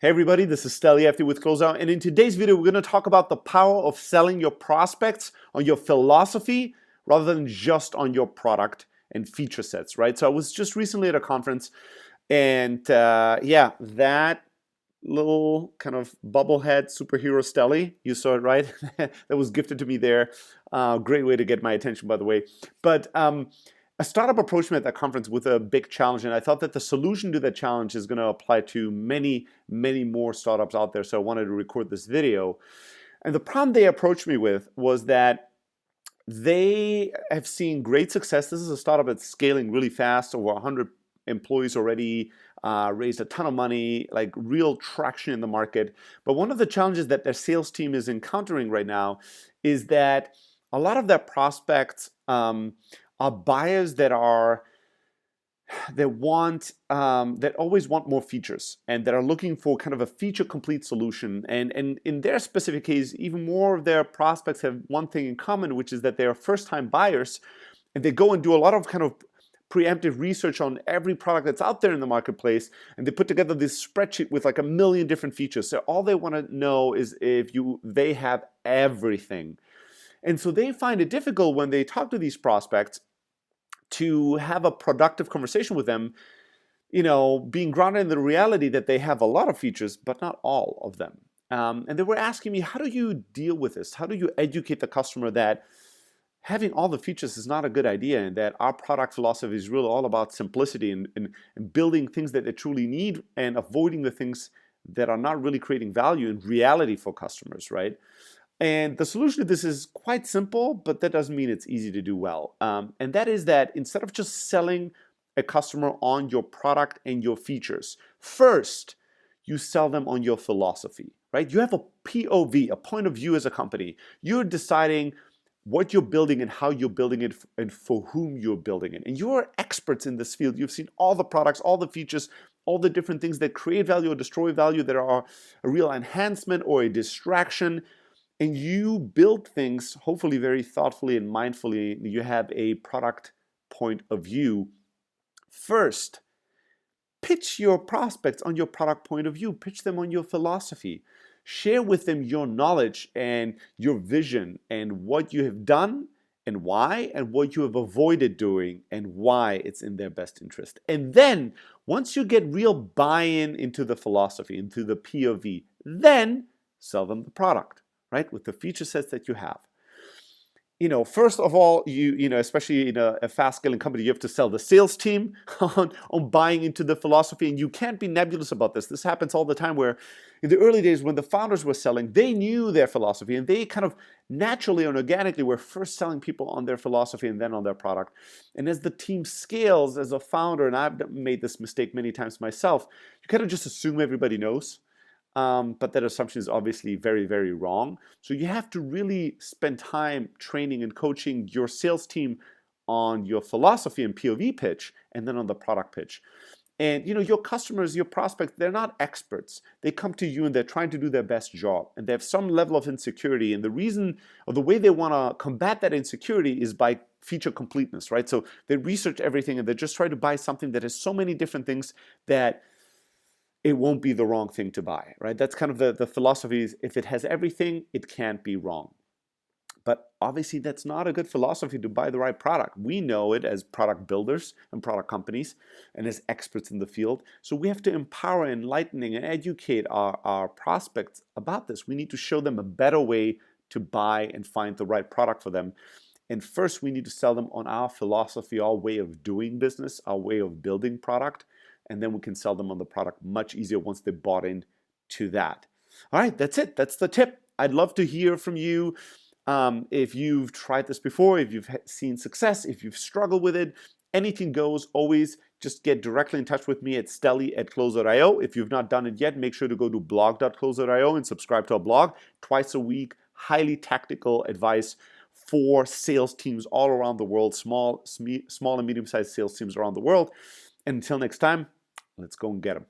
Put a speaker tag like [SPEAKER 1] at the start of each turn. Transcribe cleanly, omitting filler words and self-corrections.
[SPEAKER 1] Hey everybody, this is Stelly FD with Closeout, and in today's video we're going to talk about the power of selling your prospects on your philosophy rather than just on your product and feature sets, right? So I was just recently at a conference, and yeah, that little kind of bubblehead superhero Stelly, you saw it, right? That was gifted to me there. Great way to get my attention, by the way. But a startup approached me at that conference with a big challenge, and I thought that the solution to that challenge is going to apply to many, many more startups out there. So I wanted to record this video. And the problem they approached me with was that they have seen great success. This is a startup that's scaling really fast, over 100 employees already, raised a ton of money, like real traction in the market. But one of the challenges that their sales team is encountering right now is that a lot of their prospects are buyers that always want more features and that are looking for kind of a feature complete solution. And in their specific case, even more of their prospects have one thing in common, which is that they are first-time buyers, and they go and do a lot of kind of preemptive research on every product that's out there in the marketplace, and they put together this spreadsheet with like 1 million different features. So all they want to know is if they have everything. And so they find it difficult when they talk to these prospects to have a productive conversation with them, being grounded in the reality that they have a lot of features, but not all of them. And they were asking me, how do you deal with this? How do you educate the customer that having all the features is not a good idea, and that our product philosophy is really all about simplicity and building things that they truly need and avoiding the things that are not really creating value in reality for customers, right? And the solution to this is quite simple, but that doesn't mean it's easy to do well. And that is that instead of just selling a customer on your product and your features, first, you sell them on your philosophy, right? You have a POV, a point of view as a company. You're deciding what you're building and how you're building it and for whom you're building it. And you're experts in this field. You've seen all the products, all the features, all the different things that create value or destroy value, that are a real enhancement or a distraction. And you build things, hopefully very thoughtfully and mindfully. You have a product point of view. First, pitch your prospects on your product point of view. Pitch them on your philosophy. Share with them your knowledge and your vision and what you have done and why, and what you have avoided doing and why it's in their best interest. And then, once you get real buy-in into the philosophy, into the POV, then sell them the product, right, with the feature sets that you have. First of all, especially in a fast-scaling company, you have to sell the sales team on buying into the philosophy, and you can't be nebulous about this. This happens all the time, where in the early days when the founders were selling, they knew their philosophy, and they kind of naturally and organically were first selling people on their philosophy and then on their product. And as the team scales, as a founder, and I've made this mistake many times myself, you kind of just assume everybody knows. But that assumption is obviously very, very wrong. So you have to really spend time training and coaching your sales team on your philosophy and POV pitch, and then on the product pitch. And your customers, your prospects, they're not experts. They come to you and they're trying to do their best job, and they have some level of insecurity. And the reason, or the way they want to combat that insecurity, is by feature completeness, right? So they research everything and they just try to buy something that has so many different things that it won't be the wrong thing to buy, right? That's kind of the philosophy is, if it has everything, it can't be wrong. But obviously that's not a good philosophy to buy the right product. We know it as product builders and product companies and as experts in the field. So we have to empower, enlightening, and educate our prospects about this. We need to show them a better way to buy and find the right product for them. And first, we need to sell them on our philosophy, our way of doing business, our way of building product. And then we can sell them on the product much easier once they bought in to that. All right, that's it. That's the tip. I'd love to hear from you. If you've tried this before, if you've seen success, if you've struggled with it, anything goes. Always just get directly in touch with me at stelly@closer.io. If you've not done it yet, make sure to go to blog.closer.io and subscribe to our blog. Twice a week, highly tactical advice for sales teams all around the world, small and medium-sized sales teams around the world. And until next time, let's go and get them.